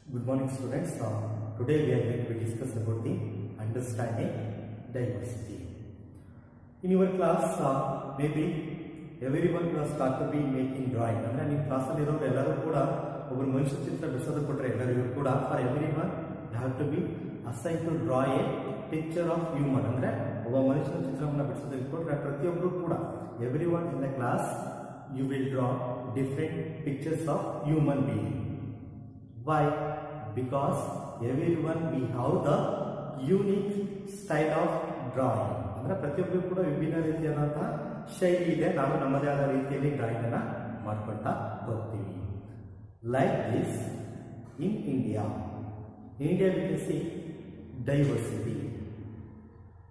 Good morning, students. Today we are going to discuss about the understanding diversity. In your class, maybe everyone will start to be making drawing. ಅಂದರೆ ನಿಮ್ಮ ಕ್ಲಾಸಲ್ಲಿ ಇರೋರು ಎಲ್ಲರೂ ಕೂಡ ಒಬ್ಬರು ಮನುಷ್ಯ ಚಿತ್ರ ಬಿಡಿಸೋದು ಕೊಟ್ಟರೆ ಎಲ್ಲರಿಗೂ ಕೂಡ for everyone you have to be assign to draw a picture of human. ಅಂದರೆ ಒಬ್ಬ ಮನುಷ್ಯನ ಚಿತ್ರವನ್ನು ಬಿಡಿಸೋದಕ್ಕೆ ಕೊಟ್ಟರೆ ಪ್ರತಿಯೊಬ್ಬರು ಕೂಡ everyone in the class you will draw different pictures of human being. Why? Because everyone we have the unique style of drawing. ಅಂದರೆ ಪ್ರತಿಯೊಬ್ಬರು ಕೂಡ ವಿಭಿನ್ನ ರೀತಿಯಾದಂತಹ ಶೈಲಿ ಇದೆ. ನಾವು ನಮ್ಮದೇ ಆದ ರೀತಿಯಲ್ಲಿ ಡ್ರಾಯಿಂಗ್ ಅನ್ನ ಮಾಡ್ಕೊಳ್ತಾ ಹೋಗ್ತೀವಿ. Like this in India we can see diversity.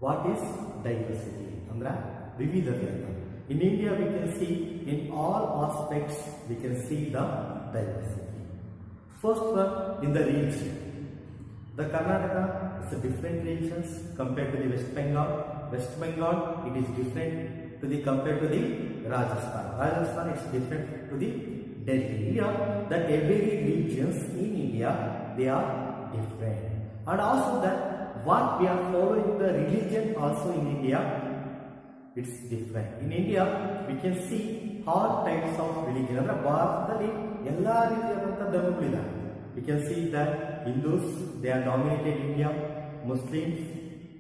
What is diversity? ಅಂದ್ರೆ ವಿವಿಧತೆ ಅಂತ. In India we can see in all aspects we can see the diversity. First one, in the region. The Karnataka is a different regions compared to the West Bengal. West Bengal, it is different to the compared to the Rajasthan. Rajasthan is different to the Delhi. Here, that every regions in India, they are different. And also that what we are following the religion also in India, it's different. In India, we can see all types of religion. ಅಂದರೆ ಭಾರತದಲ್ಲಿ ಎಲ್ಲ ರೀತಿಯಾದಂತಹ ಧರ್ಮಗಳಿದ್ದಾವೆ. We can see that Hindus, they are dominated India, Muslims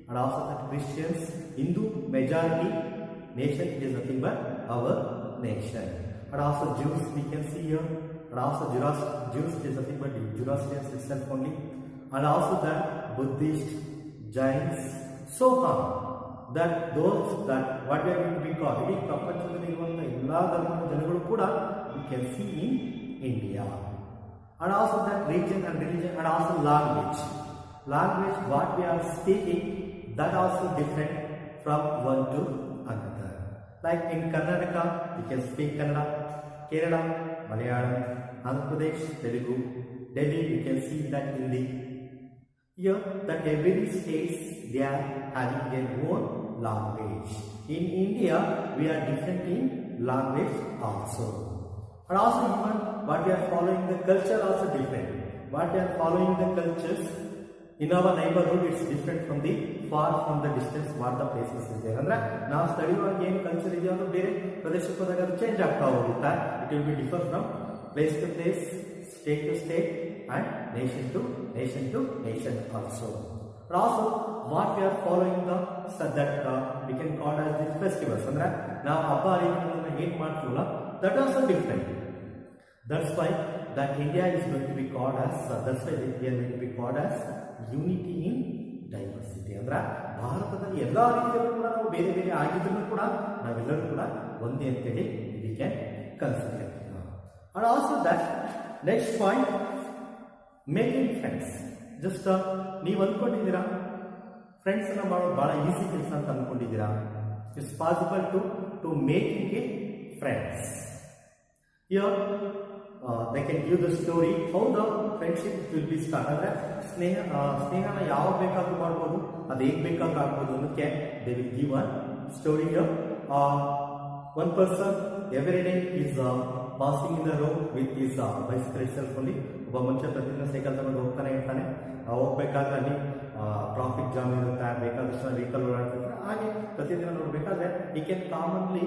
and also that Christians. Hindu majority nation is nothing but our nation. And also Jews we can see here, and also Jews is nothing but Zoroastrians itself only. And also that Buddhist, Jains, so on. That those that what we are going to be called ಇಡೀ ಪ್ರಪಂಚದಲ್ಲಿ ಇರುವಂತಹ ಎಲ್ಲಾ ಧರ್ಮದ ಜನಗಳು ಕೂಡ we can see in India. And also that region and religion and also language what we are speaking, that also different from one to another. Like in Karnataka we can speak Kannada, Kerala Malayalam, Andhra Pradesh Telugu, Delhi we can see that Hindi. Here that every states they are having their own language. In India we are different in language also. And also even what we are following the culture also different. What we are following the cultures in our neighborhood it's different from the far from the distance what the places is there. ಅಂದ್ರೆ ನಾವು ಸ್ಥಳೀಯವಾಗಿ ಏನು culture ಇದೆಯೋ ಅದು ಬೇರೆ ಪ್ರದೇಶಕ್ಕೆ ಹೋದಾಗ ಅದು ಚೇಂಜ್ ಆಗ್ತಾ ಹೋಗುತ್ತಾ. It will be differ from place to place, state to state and nation to nation also. But also what we are following the that we can call as the festivals. ಅಂದ್ರೆ ನಾವು ಹಬ್ಬ ಹರಿದಿನಗಳನ್ನ ಏನು ಮಾಡ್ತೀವಲ್ಲ that also different. That's why that India is going to be called as that's why we are going to be called as unity in diversity. ಅಂದ್ರೆ ಭಾರತದಲ್ಲಿ ಎಲ್ಲಾ ರೀತಿಯಲ್ಲೂ ಕೂಡ ನಾವು ಬೇರೆ ಬೇರೆ ಆಗಿದ್ರೂ ಕೂಡ ನಾವೆಲ್ಲರೂ ಕೂಡ ಒಂದೇ ಅಂತೇಳಿ we can consider. And also that next point, making friends. Just ನೀವು ಅಂದ್ಕೊಂಡಿದ್ದೀರಾ ಫ್ರೆಂಡ್ಸ್ ಅನ್ನ ಮಾಡೋದು ಬಹಳ ಈಸಿ ಕೆಲಸ ಅಂತ ಅಂದ್ಕೊಂಡಿದ್ದೀರಾ? It's possible to making a friends. Here they can give the story how the friendship will be start. ಅಂದ್ರೆ ಸ್ನೇಹನ ಯಾವ ಬೇಕಾದ್ರೂ ಮಾಡ್ಬೋದು, ಅದು ಹೇಗೆ ಬೇಕಾದ್ರೂ ಆಗ್ಬೋದು ಅನ್ನೋದಕ್ಕೆ they will give one story here. One person every day is passing in the road with his bicycle itself only. ಒಬ್ಬ ಮನುಷ್ಯ ಪ್ರತಿದಿನ ಸೈಕಲ್ ತಗೊಂಡು ಹೋಗ್ತಾನೆ ಇರ್ತಾನೆ. ಹೋಗ್ಬೇಕಾದ್ರೆ ಅಲ್ಲಿ ಟ್ರಾಫಿಕ್ ಜಾಮ್ ಇರುತ್ತೆ, ಬೇಕಾದಷ್ಟು ವೆಹಿಕಲ್ ಓಡಾಡ್ತಿರ್ತಾರೆ. ಹಾಗೆ ಪ್ರತಿದಿನ ನೋಡ್ಬೇಕಾದ್ರೆ ಈ ಕ್ಯಾನ್ ಕಾಮನ್ಲಿ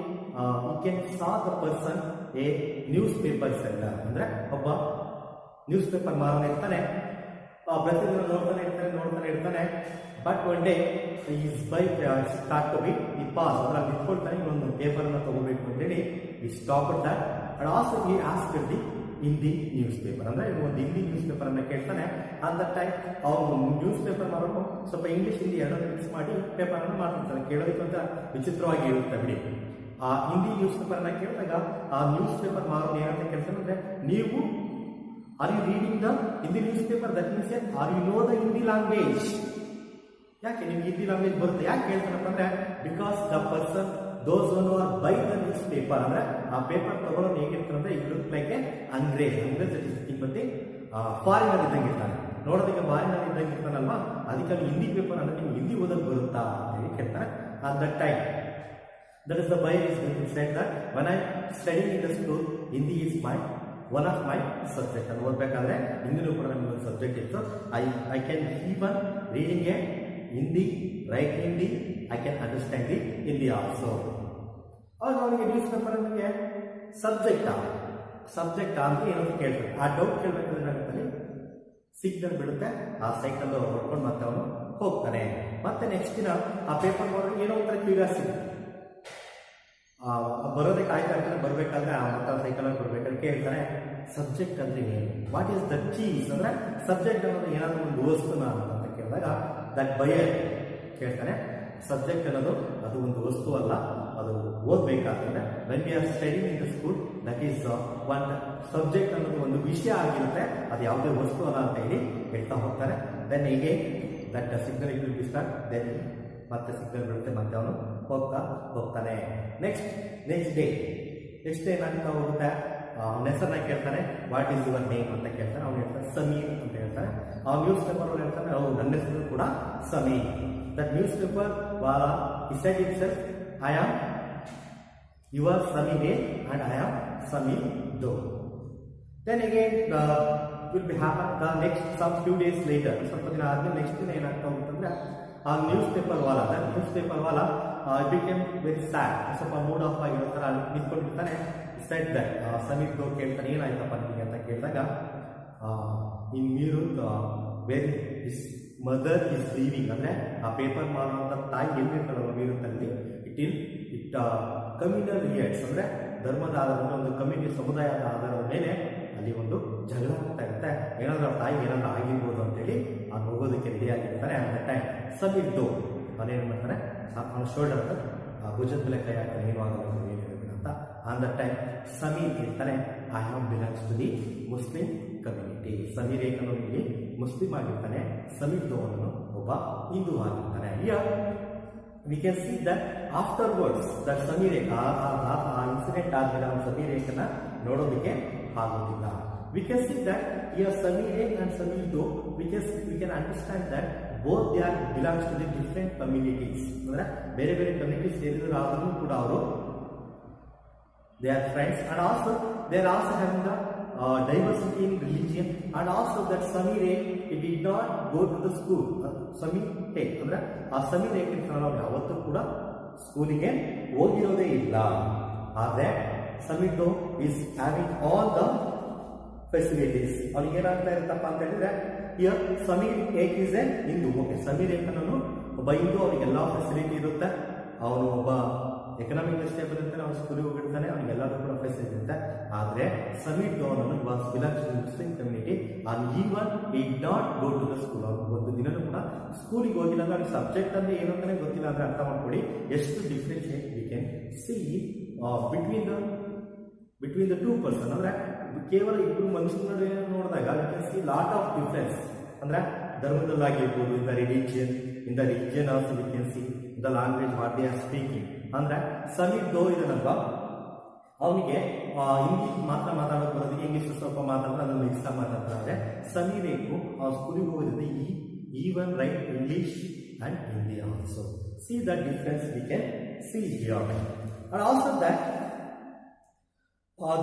ಈ can saw the person a newspaper seller. ಅಂದ್ರೆ ಒಬ್ಬ ನ್ಯೂಸ್ ಪೇಪರ್ ಮಾರನ ಇರ್ತಾನೆ, ಪ್ರತಿದಿನ ನೋಡ್ತಾನೆ ಇರ್ತಾನೆ. But one day is bike start to be ಈ ಪಾಸ್ ಅಂದ್ರೆ ನಿಂತ್ಕೊಳ್ತಾನೆ, ಇನ್ನೊಂದು ಪೇಪರ್ ಅನ್ನ ತಗೋಬೇಕು ಅಂತೇಳಿ ಈ ಸ್ಟಾಪ್ ದಟ್. ಅಂಡ್ ಆಲ್ಸೋ ಈ ask the Hindi newspaper. ಅಂದ್ರೆ ಒಂದು ಹಿಂದಿ ನ್ಯೂಸ್ ಪೇಪರ್ ಅನ್ನ ಕೇಳ್ತಾನೆ. ಅಟ್ ದ ಟೈಮ್ ಅವನು ನ್ಯೂಸ್ ಪೇಪರ್ ಮಾರೋನು ಸ್ವಲ್ಪ ಇಂಗ್ಲಿಷ್ ಹಿಂದಿ ಎರಡನ್ನು ಮಿಕ್ಸ್ ಮಾಡಿ ಪೇಪರ್ ಅನ್ನು ಮಾಡ್ತಿರ್ತಾನೆ. ಕೇಳೋದಕ್ಕೆ ಅಂತ ವಿಚಿತ್ರವಾಗಿ ಇರುತ್ತೆ ಬಿಡಿ. ಆ ಹಿಂದಿ ನ್ಯೂಸ್ ಪೇಪರ್ ಅನ್ನ ಕೇಳಿದಾಗ ಆ ನ್ಯೂಸ್ ಪೇಪರ್ ಮಾರೋನು ಏನಂತ ಕೇಳ್ತಾನೆ ಅಂದ್ರೆ, ನೀವು are you reading the Hindi newspaper? That means are you know the Hindi language? ಯಾಕೆ ನಿಮ್ಗೆ ಹಿಂದಿ ಲ್ಯಾಂಗ್ವೇಜ್ ಬರುತ್ತೆ? ಯಾಕೆ ಹೇಳ್ತಾನಪ್ಪ ಅಂದ್ರೆ, because the person those who are by the newspaper, ಅಂದ್ರೆ ಆ ಪೇಪರ್ ತಗೊಳ್ಳೋದು ಹೇಗಿರ್ತಾರೆ ಅಂದ್ರೆ ಇಟ್ ಲುಕ್ ಲೈಕ್ ಎ ಅಂಗ್ರೇಜ್ ಮತ್ತೆ ಫಾರಿನರ್ ಇದ್ದಂಗೆ ಇರ್ತಾನೆ, ನೋಡೋದಕ್ಕೆ ಫಾರಿನರ್ ಇದ್ದಂಗೆ ಇರ್ತಾನಲ್ವಾ, ಅದಕ್ಕೆ ಹಿಂದಿ ಪೇಪರ್ ಅಂದ್ರೆ ನಿಮ್ಗೆ ಹಿಂದಿ ಓದೋದು ಬರುತ್ತಾ ಅಂತ ಹೇಳಿ ಕೇಳ್ತಾರೆ. at that time that is the why is said that when I studying in the school Hindi is my one of my subject ಅದು ಓದಬೇಕಾದ್ರೆ ಹಿಂದಿನೂ ಕೂಡ ನಮಗೆ ಒಂದು ಸಬ್ಜೆಕ್ಟ್ ಇತ್ತು. I can even reading A Hindi, right Hindi, I can understand the Hindi also. ಅವಾಗ ಅವನಿಗೆ news paper ನಮಗೆ subject ಅಂದ್ರೆ ಏನಂತ ಕೇಳ್ತಾರೆ. ಆ ಡೌಟ್ ಕೇಳಬೇಕಾದ್ರೆ ಏನಾಗುತ್ತೆ, ಸಿಗ್ನಲ್ ಬಿಡುತ್ತೆ, ಆ ಸೈಕಲ್ ಹೊಡ್ಕೊಂಡು ಮತ್ತೆ ಅವನು ಹೋಗ್ತಾನೆ. ಮತ್ತೆ ನೆಕ್ಸ್ಟ್ ದಿನ ಆ ಪೇಪರ್ ಮಾಡೋರಿಗೆ ಏನೋ ಒಂಥರ ಕ್ಯೂರಿಯಾಸಿಟಿ, ಬರೋದೇ ಕಾಯ್ತಾ ಇರ್ತಾನೆ. ಬರಬೇಕಾದ್ರೆ ಆ ಮತ್ತೆ ಸೈಕಲಲ್ಲಿ ಬರ್ಬೇಕಾದ್ರೆ ಕೇಳ್ತಾನೆ ಸಬ್ಜೆಕ್ಟ್ ಅಂದ್ರೆ ಏನು, ವಾಟ್ ಈಸ್ ದ ಚೀಸ್ ಅಂದ್ರೆ ಸಬ್ಜೆಕ್ಟ್ ಅನ್ನೋದು ಏನಾದರೂ ಒಂದು ವಸ್ತುನ ಅಂತ ಕೇಳಿದಾಗ ದಟ್ ಬಯರ್ ಕೇಳ್ತಾನೆ. ಸಬ್ಜೆಕ್ಟ್ ಅನ್ನೋದು ಅದು ಒಂದು ವಸ್ತು ಅಲ್ಲ, ಅದು ಓದಬೇಕಾದ್ರೆ when we are studying in the school that is one subject ಅನ್ನೋದು ಒಂದು ವಿಷಯ ಆಗಿರುತ್ತೆ, ಅದು ಯಾವುದೇ ವಸ್ತು ಅಲ್ಲ ಅಂತ ಹೇಳಿ ಹೇಳ್ತಾ ಹೋಗ್ತಾರೆ. ದೆನ್ ಹೀಗೆ that signal it will be start, then ಮತ್ತೆ ಸಿಗ್ನಲ್ ಬಿಡುತ್ತೆ, ಮತ್ತೆ ಅವನು ಹೋಗ್ತಾನೆ. ನೆಕ್ಸ್ಟ್ ಡೇ ಏನಾಗ್ತಾ ಹೋಗುತ್ತೆ, ಅವನ ಹೆಸರನ್ನ ಕೇಳ್ತಾನೆ, ವಾಟ್ ಈಸ್ ಯುವರ್ ನೇಮ್ ಅಂತ ಕೇಳ್ತಾನೆ. ಅವ್ನು ಹೇಳ್ತಾನೆ ಸಮೀರ್ ಅಂತ ಹೇಳ್ತಾನೆ. ಆ ನ್ಯೂಸ್ ಪೇಪರ್ ಅವ್ರು ಹೇಳ್ತಾನೆ ನನ್ನ ಹೆಸರು ಕೂಡ Sameer. That news paper Vala he said himself, I am your Samir A and I am Samir Do. Then again will be happen the next some few days later, ಸ್ವಲ್ಪ ದಿನ ಆದ್ಮೇಲೆ ನೆಕ್ಸ್ಟ್ ದಿನ ಏನಾಗ್ತಾ ಹೋಗುತ್ತಂದ್ರೆ ಆ ನ್ಯೂಸ್ ಪೇಪರ್ ವಾಲ became very sad, ಸ್ವಲ್ಪ mood of ಆಗಿರೋ ಥರ ನಿಂತ್ಕೊಂಡಿರ್ತಾನೆ. Said that Sameer ದೋ ಕೇಳ್ತಾನೆ ಏನಾಯ್ತಪ್ಪ ನಿಮಗೆ ಅಂತ ಕೇಳಿದಾಗ, in Meerut very is mother is living ಅಂದ್ರೆ ಆ ಪೇಪರ್ ಮಾಡುವಂಥ ತಾಯಿ ಎಲ್ಲಿರ್ತಾರಲ್ಲ ಮೀರುತ್ತಲ್ಲಿ, ಇಟ್ ಕಮ್ಯುನಲ್ ರಿಯಟ್ಸ್ ಅಂದ್ರೆ ಧರ್ಮದ ಆಧಾರದ ಒಂದು ಕಮ್ಯುನಿಟಿ ಸಮುದಾಯದ ಆಧಾರದ ಮೇಲೆ ಅಲ್ಲಿ ಒಂದು ಜಗಳ ಆಗ್ತಾ ಇರುತ್ತೆ. ಏನಾದ್ರೂ ಅವ್ರ ತಾಯಿಗೆ ಏನಾದ್ರೂ ಆಗಿರ್ಬೋದು ಅಂತೇಳಿ ಅವ್ನು ಹೋಗೋದಕ್ಕೆ ರೆಡಿ ಆಗಿರ್ತಾನೆ. ಅಂತ ಟೈಮ್ ಸಮೀರ್ ದೋ ಅವನೇನು ಮಾಡ್ತಾನೆ, ಅವನ ಶೋಲ್ಡರ್ ಭುಜದ ಮೇಲೆ ಕೈ ಹಾಕ್ತಾನೆ, ಏನು ಆಗಲ್ಲ ಏನಿರುತ್ತೆ ಅಂತ. ಆನ್ ದ ಟೈಮ್ ಸಮೀರ್ ಹೇಳ್ತಾನೆ, I have belongs to the Muslim community. Sameer ಏಕನು ಇಲ್ಲಿ ಮುಸ್ಲಿಂ ಆಗಿರ್ತಾನೆ, ಸಮೀರ್ ದೋ ಅವನು ಒಬ್ಬ ಹಿಂದೂ ಆಗಿರ್ತಾನೆ. we can see that afterwards that Sameer ಆ ಇನ್ಸಿಡೆಂಟ್ ಆದ್ಮೇಲೆ ಅವನು ಸಮೀರ್ ಏಕನ ನೋಡೋದಕ್ಕೆ ಆಗೋದಿಲ್ಲ. we can see that here Samir A and Samir Do we can understand that both they are belongs to the different communities. ಅಂದ್ರೆ ಬೇರೆ ಬೇರೆ ಕಮ್ಯುನಿಟೀಸ್ ಸೇರಿದ್ರು ಕೂಡ ಅವರು they are friends, and also they are also having the diversity in religion, and also that Samir A he did not go to the school. Samir A ಅಂದ್ರೆ ಆ Sameer A ನಾವು ಯಾವತ್ತೂ ಕೂಡ ಸ್ಕೂಲಿಗೆ ಹೋಗಿರೋದೇ ಇಲ್ಲ. ಆದ್ರೆ Sameer Do is having all the facilities. ಅವ್ರಿಗೆ ಏನಾಗ್ತಾ ಇರುತ್ತಪ್ಪ ಅಂತ ಹೇಳಿದ್ರೆ, here Sameer A is a Hindu. Okay, Sameer A ಒಬ್ಬ ಹಿಂದೂ, ಅವ್ರಿಗೆ ಎಲ್ಲ ಫೆಸಿಲಿಟಿ ಇರುತ್ತೆ. ಅವನು ಒಬ್ಬ ಎಕನಾಮಿಕ್ ಸ್ಟೇಬಲ್ ಇರ್ತಾನೆ, ಅವ್ನು ಸ್ಕೂಲಿಗೆ ಹೋಗಿರ್ತಾನೆ, ಅವ್ನಿಗೆ ಎಲ್ಲರೂ ಕೂಡ ಫೆಸಿಲಿಟಿ ಇರುತ್ತೆ. ಆದರೆ Sameer Do was belongs to Muslim community and even he did not go to the school. ಅವ್ನು ಒಂದು ದಿನನೂ ಕೂಡ ಸ್ಕೂಲಿಗೆ ಹೋಗಿಲ್ಲ ಅಂದ್ರೆ ಅವ್ನಿಗೆ ಸಬ್ಜೆಕ್ಟ್ ಅಂದ್ರೆ ಏನು ಅಂತಾನೆ ಗೊತ್ತಿಲ್ಲ ಅಂದ್ರೆ ಅರ್ಥ ಮಾಡ್ಕೊಳ್ಳಿ ಎಷ್ಟು differentiate we can see between the two person. ಅಂದ್ರೆ ಕೇವಲ ಇಬ್ಬರು ಮನುಷ್ಯನ ನೋಡಿದಾಗ we can see lot of difference. ಅಂದ್ರೆ ಧರ್ಮದಲ್ಲಾಗಿರ್ಬೋದು, in the religion also we can see the language what they are speaking. ಅಂದ್ರೆ ಸಮೀರ್ Do ಇದನ್ನಲ್ವಾ, ಅವನಿಗೆ ಹಿಂದಿ ಮಾತ್ರ ಮಾತಾಡೋಕೆ ಬರೋದಕ್ಕೆ ಇಂಗ್ಲೀಷ್ ಸ್ವಲ್ಪ ಮಾತಾಡ್ತಾರೆ, ಅದನ್ನು ಮಿಕ್ಸ್ ಮಾತಾಡ್ತಾರೆ. ಸಮೀರ್ A ಸ್ಕೂಲಿಗೆ ಹೋಗೋದ್ರಿಂದ even right English and Hindi also. C the difference V can see here. And also that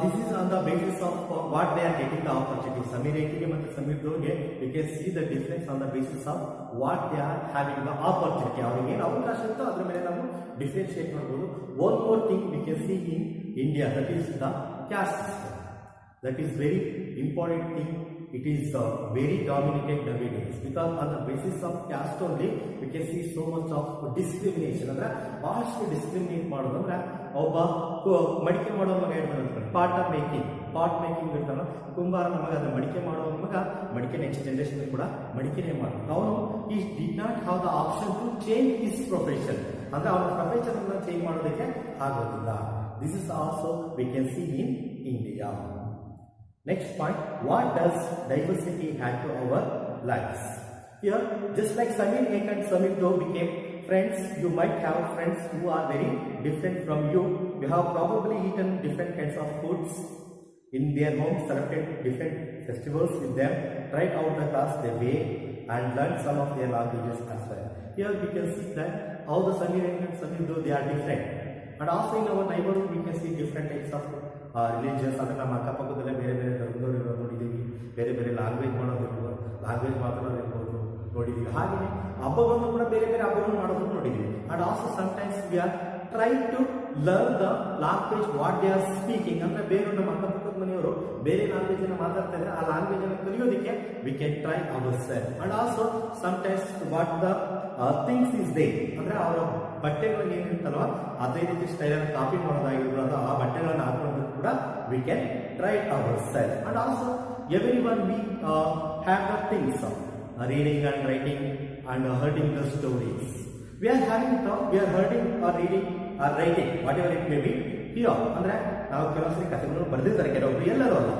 this is on the basis of what they are getting the opportunity. Samir A ಮತ್ತು Sameer Do we can see the difference on the basis of what they are having the opportunity. ಅವರಿಗೆ ಏನು ಅವಕಾಶ ಇತ್ತು ಅದರ ಮೇಲೆ ನಾವು differentiate ಮಾಡ್ಬೋದು. One more thing we can see in India, that is the caste system. That is very important thing. It is very dominated nowadays because on the basis of caste only we can see so much of discrimination. ಅಂದ್ರೆ ಬಹಳಷ್ಟು discriminate ಮಾಡೋದು. ಅಂದ್ರೆ ಒಬ್ಬ ಮಡಿಕೆ ಮಾಡೋ ಮಗ ಇರ್ತಾನೆ, pot making ಇರ್ತಾನೆ, ಕುಂಬಾರನ ಮಗ ಅದನ್ನ ಮಡಿಕೆ ಮಾಡೋ ಮಗ ಮಡಿಕೆ ನೆಕ್ಸ್ಟ್ ಜನರೇಷನ್ ಕೂಡ ಮಡಿಕೆನೇ ಮಾಡೋದು. ಅವನು ಈ did not have the option two change his profession. ಅಂದ್ರೆ ಅವನ ಪ್ರೊಫೆಷನ್ ಅನ್ನ ಚೇಂಜ್ ಮಾಡೋದಕ್ಕೆ ಆಗೋದಿಲ್ಲ. This is also we can see in India. Next point, what does diversity add to our lives? Here, just like Samir A and Samir Do became friends, you might have friends who are very different from you. You have probably eaten different kinds of foods in their home, celebrated different festivals with them, tried out the class their way, and learned some of their languages as well. Here we can see that how the Samir A and Samir Do they are different. And also in our neighborhood we can see different types of religious, ಅಂದರೆ ನಮ್ಮ ಅಕ್ಕಪಕ್ಕದಲ್ಲೇ ಬೇರೆ ಬೇರೆ ಧರ್ಮದವ್ರು ಇರೋದು ನೋಡಿದ್ದೀವಿ, ಬೇರೆ ಬೇರೆ language ಮಾತಾಡೋದು ಇರ್ಬೋದು ನೋಡಿದ್ದೀವಿ. ಹಾಗೆಯೇ ಹಬ್ಬಗಳನ್ನು ಕೂಡ ಬೇರೆ ಬೇರೆ ಹಬ್ಬಗಳನ್ನು ಮಾಡೋದನ್ನು ನೋಡಿದ್ದೀವಿ. And also sometimes we are try to learn the language what they are speaking. ಅಂದರೆ ಬೇರೆ ನಮ್ಮ ಅಕ್ಕಪಕ್ಕದ ಮನೆಯವರು ಬೇರೆ ಲ್ಯಾಂಗ್ವೇಜ್ ಅನ್ನು ಮಾತಾಡ್ತಾ ಇದ್ದಾರೆ, ಆ ಲ್ಯಾಂಗ್ವೇಜ್ ಅನ್ನು ಕಲಿಯೋದಕ್ಕೆ we can try our self. And also sometimes what the things is they, ಅಂದರೆ ಅವರ ಬಟ್ಟೆಗಳು ಏನಿರುತ್ತಲ್ವ ಅದೇ ರೀತಿ ಸ್ಟೈಲನ್ನು ಕಾಪಿ ಮಾಡೋದಾಗಿರ್ಬೋದು, ಆ ಬಟ್ಟೆಗಳನ್ನು ಹಾಕೊಂಡು ಕೂಡ we can try our self. And also every one we have the things reading and writing and hearing the stories. We are hearing or reading or writing whatever it may be here. ಅಂದ್ರೆ ನಾವು ಕೆಲವೊಂದ್ಸರಿ ಕಥೆಗಳನ್ನು ಬರೆದಿರ್ತಾರೆ ಕೆಲವೊಬ್ರು, ಎಲ್ಲರೂ ಅಲ್ಲ.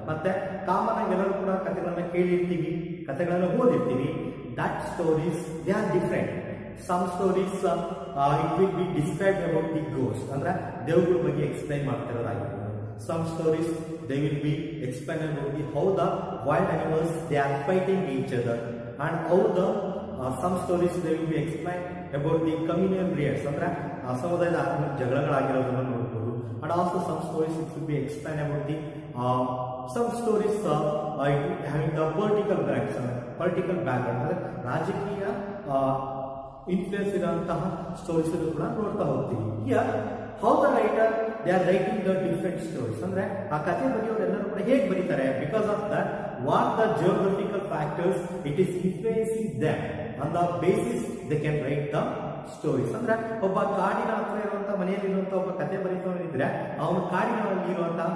ಮತ್ತೆ common ಆಗಿ ಎಲ್ಲರೂ ಕೂಡ ಕಥೆಗಳನ್ನ ಕೇಳಿರ್ತೀವಿ, ಕಥೆಗಳನ್ನು ಓದಿರ್ತೀವಿ. That stories they are different. Some stories it will be described about the ghost, ಅಂದ್ರೆ ದೇವಗಳ ಬಗ್ಗೆ ಎಕ್ಸ್ಪ್ಲೈನ್ ಮಾಡ್ತಿರೋದಾಗಿರ್ಬೋದು. Some stories they will be explained about how the wild animals they are fighting each other, and how the some stories they will be explained about the communal riots, ಅಂದ್ರೆ ಸಮುದಾಯದ ಜಗಳಗಳಾಗಿರೋದನ್ನು ನೋಡಬಹುದು. And also some stories it will be explained about the some stories having the political background, ಅಂದ್ರೆ ರಾಜಕೀಯ influence ಇರುವಂತಹ stories ಕೂಡ ನೋಡ್ತಾ ಹೋಗ್ತೀವಿ. How the writer they are writing the different stories, ಅಂದ್ರೆ ಆ ಕಥೆ ಬರೆಯೋರೆಲ್ಲರೂ ಕೂಡ ಹೇಗೆ ಬರೀತಾರೆ, because of that what the geographical factors it is influencing them, on the basis they can write the stories. ಅಂದ್ರೆ ಒಬ್ಬ ಕಾಡಿನ ಹತ್ರ ಇರುವಂತಹ ಮನೆಯಲ್ಲಿರುವಂತಹ ಒಬ್ಬ ಕಥೆ ಬರೀತವನಿದ್ರೆ ಅವನು ಕಾಡಿನಲ್ಲಿ ಇರುವಂತಹ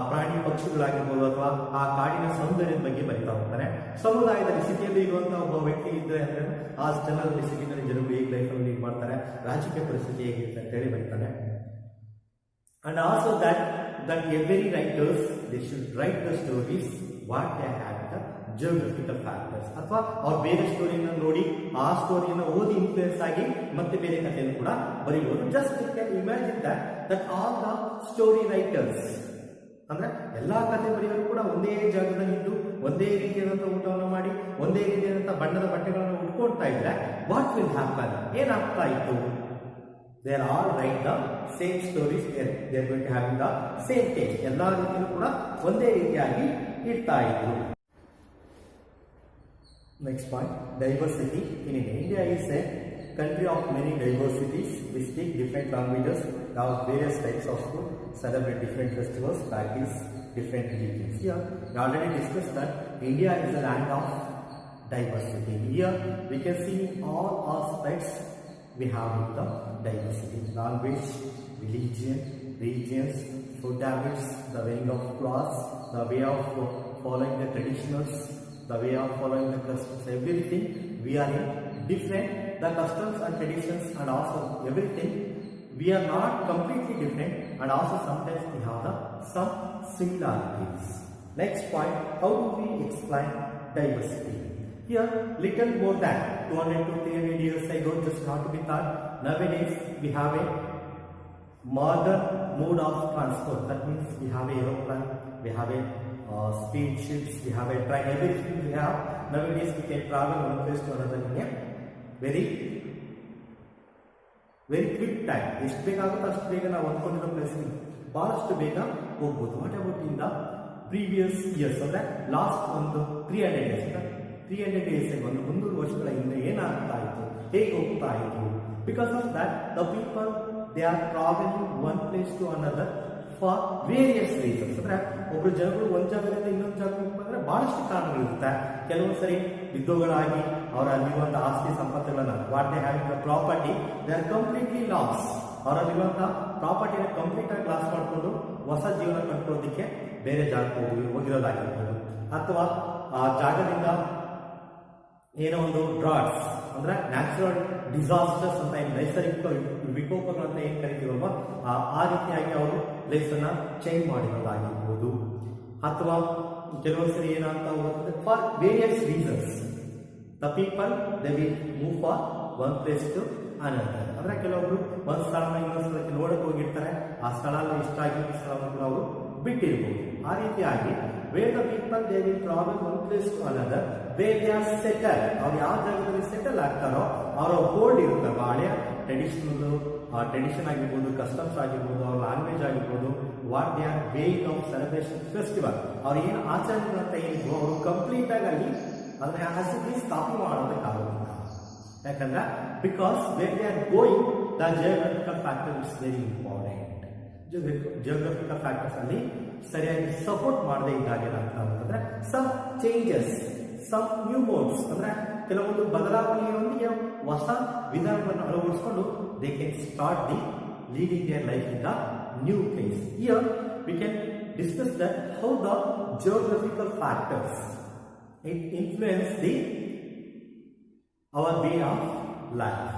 ಪ್ರಾಣಿ ಪಕ್ಷಿಗಳಾಗಿರ್ಬೋದು ಅಥವಾ ಆ ಕಾಡಿನ ಸೌಂದರ್ಯದ ಬಗ್ಗೆ ಬರೀತಾ ಹೋಗ್ತಾನೆ. ಸಮುದಾಯದಲ್ಲಿ ಸಿಟಿಯಲ್ಲಿ ಇರುವಂತಹ ಒಬ್ಬ ವ್ಯಕ್ತಿ ಇದ್ರೆ ಅಂದ್ರೆ ಆ ಜನರಲ್ಲಿ ಸಿಟಿನಲ್ಲಿ ಜನರು ಹೇಗೆ ಲೈಫಲ್ಲಿ ಲೀಡ್ ಮಾಡ್ತಾರೆ, ರಾಜಕೀಯ ಪರಿಸ್ಥಿತಿ ಹೇಗಿರುತ್ತೆ ಅಂತ ಹೇಳಿ ಬರೀತಾನೆ. And also that every writers they should write the stories what they have the geographical factors, ಅಥವಾ ಅವ್ರು ಬೇರೆ ಸ್ಟೋರಿನ ನೋಡಿ ಆ ಸ್ಟೋರಿಯನ್ನು ಓದಿ ಇನ್ಫ್ಲೂಯೆನ್ಸ್ ಆಗಿ ಮತ್ತೆ ಬೇರೆ ಕಥೆಯನ್ನು ಕೂಡ ಬರೀಬಹುದು. Just you can imagine that all the story writers, ಅಂದ್ರೆ ಎಲ್ಲಾ ಕಥೆ ಬರೆಯೋರು ಕೂಡ ಒಂದೇ ಜಾಗದಲ್ಲಿ ಇದ್ದು ಒಂದೇ ರೀತಿಯಾದಂತಹ ಊಟವನ್ನು ಮಾಡಿ ಒಂದೇ ರೀತಿಯಾದಂತಹ ಬಣ್ಣದ ಬಟ್ಟೆಗಳನ್ನು ಉಟ್ಕೊಳ್ತಾ ಇದ್ರೆ ವಾಟ್ ವಿಲ್ ಹ್ಯಾಪನ್, ಏನಾಗ್ತಾ ಇತ್ತು, they are all write the same stories, they are going to have the same taste, ಎಲ್ಲಾ ರೀತಿಯಲ್ಲೂ ಕೂಡ ಒಂದೇ ರೀತಿಯಾಗಿ ಇರ್ತಾ ಇದ್ರು. Next point, diversity in India. India is a country of many diversities. We speak different languages, have various types of food, celebrate different festivals, practice different religions. Here we already discussed that India is a land of diversity. Here we can see all aspects we have the diversity: language, religion, regions, food habits, the wearing of clothes, the way of following the traditionals, the way of following the customs, everything we are in different. The customs and traditions and also everything we are not completely different, and also sometimes we have some similarities. Next point, how do we explain diversity? Here, little more than 200 to 300 years ago, just not to be thought, nowadays we have a modern mode of transport. That means we have a aeroplane, we have a speed ships, we have a train, everything we have. Nowadays we can travel one place to another in a very quick time. ಎಷ್ಟು ಬೇಕಾಗುತ್ತೋ ಅಷ್ಟು ಬೇಗ ನಾವು ಅಂದ್ಕೊಂಡಿರೋ ಪ್ಲೇಸ್ಗೆ ಬಹಳಷ್ಟು ಬೇಗ ಹೋಗ್ಬೋದು. What about in the previous years, ಅಂದ್ರೆ last ಒಂದು 300 ಡೇಸ್, 300 ಡೇಸ್ ಒಂದು 300 ವರ್ಷಗಳ ಹಿಂದೆ ಏನಾಗ್ತಾ ಇತ್ತು, ಹೇಗೆ ಹೋಗ್ತಾ ಇತ್ತು? Because of that the people they are travelling one place to another for various reasons. ಅಂದ್ರೆ ಒಬ್ರು ಜನಗಳು ಒಂದ್ ಜಾಗದಿಂದ ಇನ್ನೊಂದು ಜಾಗಕ್ಕೆ ಹೋಗ್ಬೇಕಂದ್ರೆ ಬಹಳಷ್ಟು ಕಾರಣಗಳಿರುತ್ತೆ. ಕೆಲವೊಂದು ಸರಿ ಯುದ್ಧಗಳಾಗಿ ಅವರ ಅಲ್ಲಿರುವಂತಹ ಆಸ್ತಿ ಸಂಪತ್ತುಗಳನ್ನ what they have the property they are completely loss, ಅವರಲ್ಲಿರುವಂತಹ ಪ್ರಾಪರ್ಟಿನ ಕಂಪ್ಲೀಟ್ ಆಗಿ ಲಾಸ್ ಮಾಡಿಕೊಂಡು ಹೊಸ ಜೀವನ ಕಂಡುಕೊಳ್ಳೋದಕ್ಕೆ ಬೇರೆ ಜಾಗಕ್ಕೆ ಹೋಗಿರೋದಾಗಿರ್ಬೋದು, ಅಥವಾ ಆ ಜಾಗದಿಂದ ಏನೋ ಒಂದು ಡ್ರಾಟ್ಸ್ ಅಂದ್ರೆ ನ್ಯಾಚುರಲ್ ಡಿಸಾಸ್ಟರ್ಸ್ ಅಂತ ಏನು ನೈಸರ್ಗಿಕ ವಿಕೋಪಗಳಂತ ಏನ್ ಕರಿತೀವಲ್ವ ಆ ರೀತಿಯಾಗಿ ಅವರು ಪ್ಲೇಸ್ ಅನ್ನ ಚೇಂಜ್ ಮಾಡಿರೋದಾಗಿರ್ಬೋದು. ಅಥವಾ ಕೆಲವೊಂದ್ಸರಿ ಏನಂತ ಹೋಗುತ್ತೆ for various reasons the people they will move for one place to another. ಅಂದ್ರೆ ಕೆಲವೊಬ್ರು ಒಂದ್ ಸ್ಥಳನ ಇನ್ನೊಂದು ಸ್ಥಳಕ್ಕೆ ನೋಡಕ್ ಹೋಗಿರ್ತಾರೆ, ಆ ಸ್ಥಳ ಇಷ್ಟ ಆಗಿರೋ ಸ್ಥಳವನ್ನು ಅವರು ಬಿಟ್ಟಿರ್ಬೋದು. ಆ ರೀತಿಯಾಗಿ where the people they will travel one place to another where they are settle, ಅವ್ರು ಯಾವ ಜಾಗದಲ್ಲಿ ಸೆಟಲ್ ಆಗ್ತಾರೋ ಅವರ ಬೋರ್ಡ್ ಇರುತ್ತಲ್ವ ಹಳೆಯ ಟ್ರೆಡಿಷನ್ ಆಗಿರ್ಬೋದು, ಕಸ್ಟಮ್ಸ್ ಆಗಿರ್ಬೋದು, ಅವ್ರ ಲ್ಯಾಂಗ್ವೇಜ್ ಆಗಿರ್ಬೋದು, what they R weighing of celebration festival, ಅವ್ರು ಏನು ಆಚರಣೆಗಳಂತ ಏನಿದ್ರು ಅವರು ಕಂಪ್ಲೀಟ್ ಆಗಿ ಅಲ್ಲಿ ಅದನ್ನ ಹಸಿಗೆ ಕಾಪಿ ಮಾಡೋದಕ್ಕಾಗೋದಿಲ್ಲ. ಯಾಕಂದ್ರೆ because where they are going the geographical factor is very important. Geographical factors ಅಲ್ಲಿ ಸರಿಯಾಗಿ ಸಪೋರ್ಟ್ ಮಾಡದೇ ಇದ್ದಾಗ ಏನಾಗ್ತದೆ, some changes, some new modes ಅಂದ್ರೆ ಕೆಲವೊಂದು ಬದಲಾವಣೆಯೊಂದಿಗೆ ಹೊಸ ವಿಧಾನಗಳನ್ನು ಅಳವಡಿಸಿಕೊಂಡು they can start the leading their life in the new place. Here we can discuss that how the geographical factors it influence the our way of life.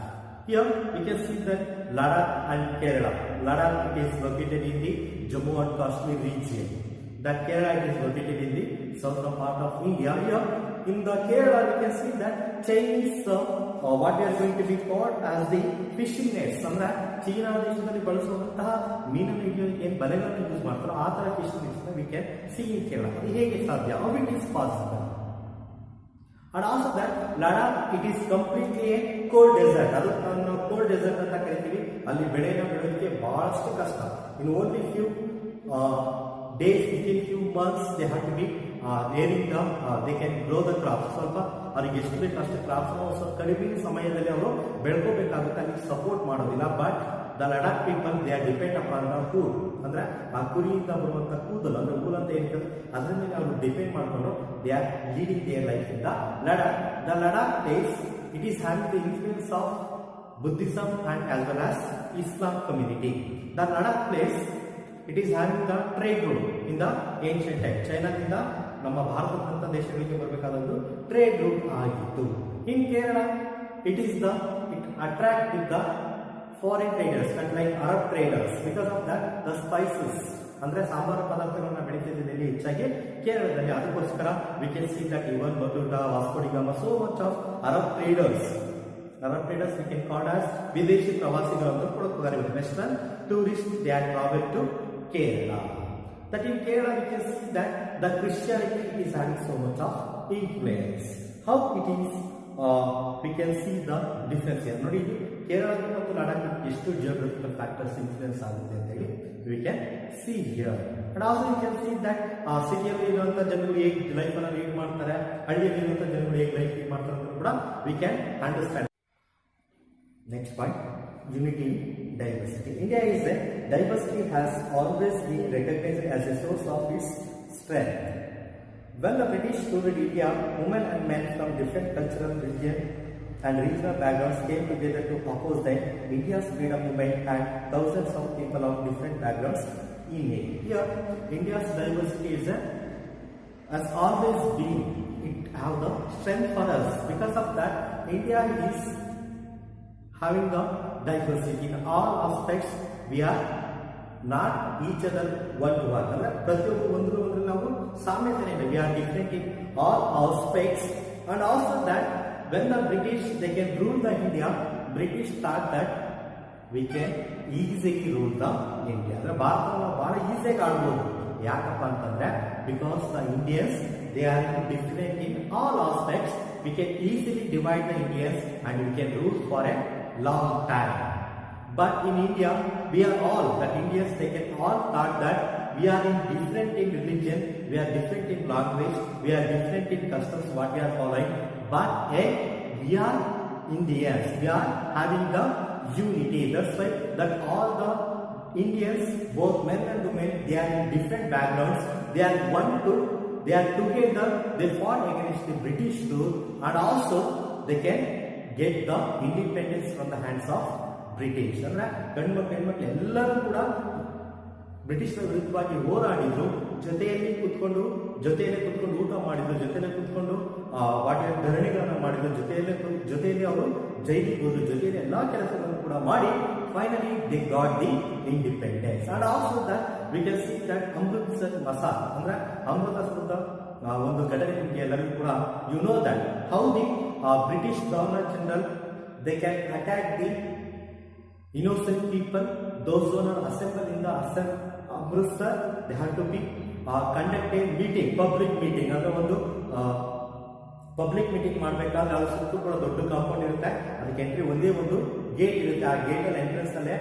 Here we can see that Ladakh and Kerala. Ladakh is located in the Jammu and Kashmir region. That Kerala is located in the southern part of India. Here in the Kerala we can see that Chinese what they are going to be called as the fishing nets. ಅಂದ್ರೆ China ದೇಶದಲ್ಲಿ ಬಳಸುವಂತಹ ಮೀನನ್ನು ಹಿಡಿಯೋಕೆ ಏನು ಬಲೆಗಳನ್ನು use ಮಾಡ್ತಾರೋ ಆ ತರ fishing nets we can see in Kerala. ಅದು ಹೇಗೆ ಸಾಧ್ಯ? How it is possible? And also that Ladakh, it is completely a cold desert. ಅದು ನಾವು cold desert ಅಂತ ಕರಿತೀವಿ. ಅಲ್ಲಿ ಬೆಳೆನ ಬೆಳೆಯೋದಕ್ಕೆ ಬಹಳಷ್ಟು ಕಷ್ಟ. In only few days, within few months, they have to be nearing the they can grow the crops. ಸ್ವಲ್ಪ ಅವರಿಗೆ ಎಷ್ಟು ಬೇಕು ಅಷ್ಟು ಕ್ರಾಪ್ಸ್ ಸ್ವಲ್ಪ ಕಡಿಮೆ ಸಮಯದಲ್ಲಿ ಅವರು ಬೆಳ್ಕೋಬೇಕಾಗುತ್ತೆ. ಅಲ್ಲಿ ಸಪೋರ್ಟ್ ಮಾಡೋದಿಲ್ಲ. But the Ladakh people they R depend upon the food. ಅಂದ್ರೆ ಆ ಕುರಿಯಿಂದ ಬರುವಂತ ಕೂದಲು ಅಂದ್ರೆ ಊಲ್ ಅಂತ ಏನಿರ್ತದೆ ಅದ್ರ ಮೇಲೆ ಅವರು ಡಿಪೆಂಡ್ ಮಾಡಿಕೊಂಡು they are leading their life in the Ladakh. The Ladakh place it is having the influence of Buddhism and as well as Islam community. The Ladakh place it is having the trade route in the ancient time. ಚೈನಾದಿಂದ ನಮ್ಮ ಭಾರತದಂತ ದೇಶಗಳಿಗೆ ಬರಬೇಕಾದದ್ದು trade route ಆಗಿತ್ತು. In Kerala it attract with the foreign traders and like Arab traders. Because of that the spices ಅಂದ್ರೆ ಸಾಂಬಾರು ಪದಾರ್ಥಗಳನ್ನ ಬೆಳೀತಿದ್ದಲ್ಲಿ ಹೆಚ್ಚಾಗಿ ಕೇರಳದಲ್ಲಿ. ಅದಕ್ಕೋಸ್ಕರ we can see that Ibn Battuta, Vasco da Gama, so much of Arab traders we can called as ವಿದೇಶಿ ಪ್ರವಾಸಿಗಳು ಅಂತ ಕೊಡುತ್ತಾರೆ. Western tourist they are travel to Kerala. That in Kerala we can see that the Christianity is having so much of influence. How it is we can see the difference here. ನೋಡಿ ಕೇರಳ ಮತ್ತು ಲಡಾಖ್ ಎಷ್ಟು geographical factors influence ಆಗುತ್ತೆ ಅಂತ ಹೇಳಿ we can see here. And also you can see that ಸಿಟಿಯಲ್ಲಿ ಇರುವಂತ ಜನರು ಹೇಗೆ ಲೈಫ್ ಅನ್ನು ಲೀಡ್ ಮಾಡ್ತಾರೆ, ಹಳ್ಳಿಯಲ್ಲಿ ಇರುವಂತ ಜನರು ಹೇಗೆ ಲೈಫ್ ಲೀಡ್ ಮಾಡ್ತಾರೆ ಅಂತ ಕೂಡ we can understand. Next point, unity diversity. India is a diversity has always been recognized as a source of its strength. When the British ruled India, women and men from different cultural and regional backgrounds came together to oppose them. India's freedom movement had thousands of people of different backgrounds in it. Here, India's diversity has always been, it have the strength for us. Because of that, India is having the diversity in all aspects. We are not each other one to one. ಅಂದ್ರೆ ಪ್ರತಿಯೊಬ್ಬರು ಒಂದರಲ್ಲಿ ನಾವು ಸಾಮ್ಯತೆ ಇದೆ. We are different in all aspects. And also that when the British they can rule the India, British thought that we can easily rule the India. ಅಂದ್ರೆ ಭಾರತವನ್ನು ಬಹಳ ಈಸಿಯಾಗಿ ಆಳ್ಬೋದು. ಯಾಕಪ್ಪ ಅಂತಂದ್ರೆ because the Indians they are different in all aspects. We can easily divide the Indians and we can rule for a long time. But in India, we are all, that Indians, they can all thought that we are different in religion, we are different in language, we are different in customs, what we are following. But we are Indians, we are having the unity. That's why that all the Indians, both men and women, they are in different backgrounds, they are they are together, they fought against the British rule, and also they can get the independence from the hands of British. ಅಂದ್ರೆ ಹೆಣ್ಮಕ್ಳು ಎಲ್ಲರೂ ಕೂಡ ಬ್ರಿಟಿಷರ ವಿರುದ್ಧವಾಗಿ ಹೋರಾಡಿದ್ರು. ಜೊತೆಯಲ್ಲಿ ಕುತ್ಕೊಂಡು ಊಟ ಮಾಡಿದ್ರು, ಜೊತೆಯಲ್ಲೇ ಕುತ್ಕೊಂಡು ಧರಣಿಗಳನ್ನ ಮಾಡಿದ್ರು, ಜೊತೆಯಲ್ಲಿ ಅವರು ಜೈಲಿಗೆ ಹೋದ್ರು, ಜೊತೆಯಲ್ಲಿ ಎಲ್ಲಾ ಕೆಲಸಗಳನ್ನು ಕೂಡ ಮಾಡಿ finally they got the independence. And also that we can see that Amritsar ಮಸಾಲ್ ಅಂದ್ರೆ ಅಮೃತಸರದ ಒಂದು ಘಟನೆ ನಿಮಗೆ ಎಲ್ಲರಿಗೂ ಕೂಡ you know that how the British governor general they can attack the innocent people, those who are assembled in the Amritsar, they have to be conduct a meeting, public meeting. ಅಂದ್ರೆ ಒಂದು ಪಬ್ಲಿಕ್ ಮೀಟಿಂಗ್ ಮಾಡಬೇಕಾದ್ರೆ ಅದು ಸುತ್ತಲೂ ಕೂಡ ದೊಡ್ಡ compound ಇರುತ್ತೆ. ಅದಕ್ಕೆ entry ಒಂದೇ ಒಂದು ಗೇಟ್ ಇರುತ್ತೆ. ಆ ಗೇಟ್ ಅಲ್ಲಿ ಎಂಟ್ರೆನ್ಸ್ ಅಲ್ಲೇ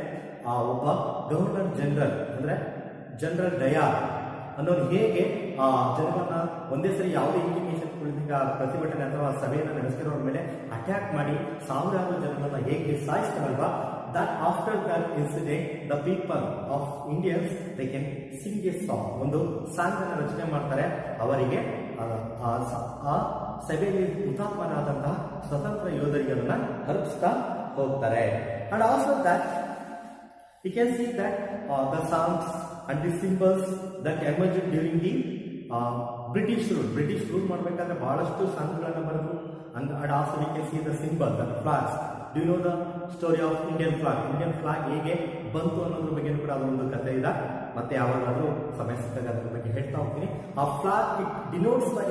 ಒಬ್ಬ ಗವರ್ನರ್ ಜನರಲ್ ಅಂದ್ರೆ ಜನರಲ್ ಡಯಾರ್ ಅನ್ನೋದು ಹೇಗೆ ಜನರನ್ನ ಒಂದೇ ಸರಿ ಯಾವುದೇ ಇಂಟಿಮೇಷನ್ ಪ್ರತಿಭಟನೆ ಅಥವಾ ಸಭೆಯನ್ನು ನಡೆಸ್ತಿರೋರ ಮೇಲೆ ಅಟ್ಯಾಕ್ ಮಾಡಿ ಸಾವಿರಾರು ಜನರನ್ನ ಹೇಗೆ ಸಾಯಿಸ್ತಾರಲ್ವಾ, that after that incident the people of Indians they can sing a song, ಒಂದು ಸಾಂಗ್ ಅನ್ನು ರಚನೆ ಮಾಡ್ತಾರೆ. ಅವರಿಗೆ ಆ ಸಭೆಯಲ್ಲಿ ಹುತಾತ್ಮರಾದಂತಹ ಸ್ವತಂತ್ರ ಯೋಧರಿಗೆ ಅದನ್ನ ಅರ್ಪಿಸ್ತಾ ಹೋಗ್ತಾರೆ. And also that you can see that the songs and the symbols that emerged during the British rule ಮಾಡಬೇಕಾದ್ರೆ ಬಹಳಷ್ಟು ಸಾಂಗ್ಗಳನ್ನು ಬರೆದು. and also we can see the symbol, the flags. Do you know the story of Indian flag? Indian flag ಹೇಗೆ ಬಂತು ಅನ್ನೋದ್ರ ಬಗ್ಗೆ ಕೂಡ ಅದೊಂದು ಕಥೆ ಇದೆ. ಮತ್ತೆ ಯಾವಾಗಾದ್ರೂ ಸಮಯ ಸಿಕ್ಕಾಗ ಅದ್ರ ಬಗ್ಗೆ ಹೇಳ್ತಾ ಹೋಗ್ತೀನಿ. ಆ flag it denotes the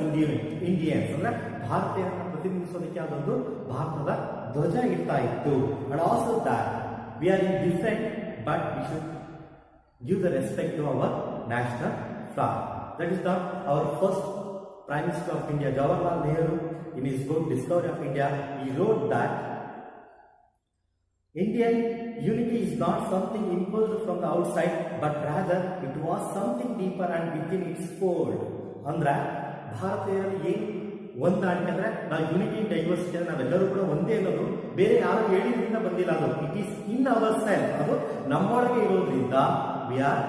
Indians ಅಂದ್ರೆ ಭಾರತೀಯರನ್ನ ಪ್ರತಿನಿಧಿಸೋದಕ್ಕೆ ಅದೊಂದು ಭಾರತದ ಧ್ವಜ ಇರ್ತಾ ಇತ್ತು. and also that we are in different but we should give the respect to our national flag. That is our first Prime Minister of India, Jawaharlal Nehru, in his book Discovery of India, he wrote that Indian unity is not something imposed from the outside, but rather it was something deeper and within its fold. ಅಂದ್ರೆ ಭಾರತೀಯರಲ್ಲಿ ಏನು ಹೊಂದಾಣಿಕೆ ಅಂದ್ರೆ ನಾವು unity in diversity, ನಾವೆಲ್ಲರೂ ಕೂಡ ಒಂದೇ ಅನ್ನೋದು ಬೇರೆ ಯಾರು ಹೇಳಿದ್ರಿಂದ ಬಂದಿಲ್ಲ, ಅದು it is in our self, ಅದು ನಮ್ಮೊಳಗೆ ಇರೋದ್ರಿಂದ ವಿ ಆರ್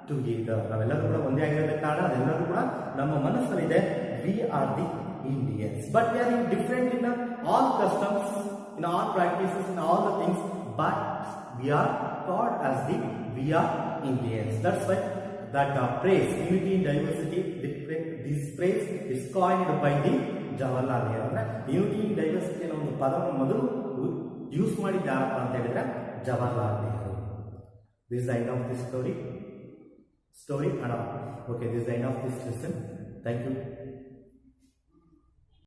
ಟುಗೆದರ್. ನಾವೆಲ್ಲರೂ ಕೂಡ ಒಂದೇ ಆಗಿರೋದಕ್ಕೆ ಕಾರಣ ಅದೆಲ್ಲರೂ ಕೂಡ ನಮ್ಮ ಮನಸ್ಸಲ್ಲಿದೆ. We are the Indians, but we are in different in all customs, in all practices, in all the things, but we are called as we are Indians. That's why that phrase, unity in diversity, this phrase is coined by the Jawaharlal Nehru. Unity in diversity ಅನ್ನೋ ಒಂದು ಪದವನ್ನು ಮೊದಲು use ಮಾಡಿದ ಯಾರಪ್ಪ ಅಂತ ಹೇಳಿದ್ರೆ Jawaharlal Nehru. This is the end of this story and okay, this is the end of this lesson. Thank you.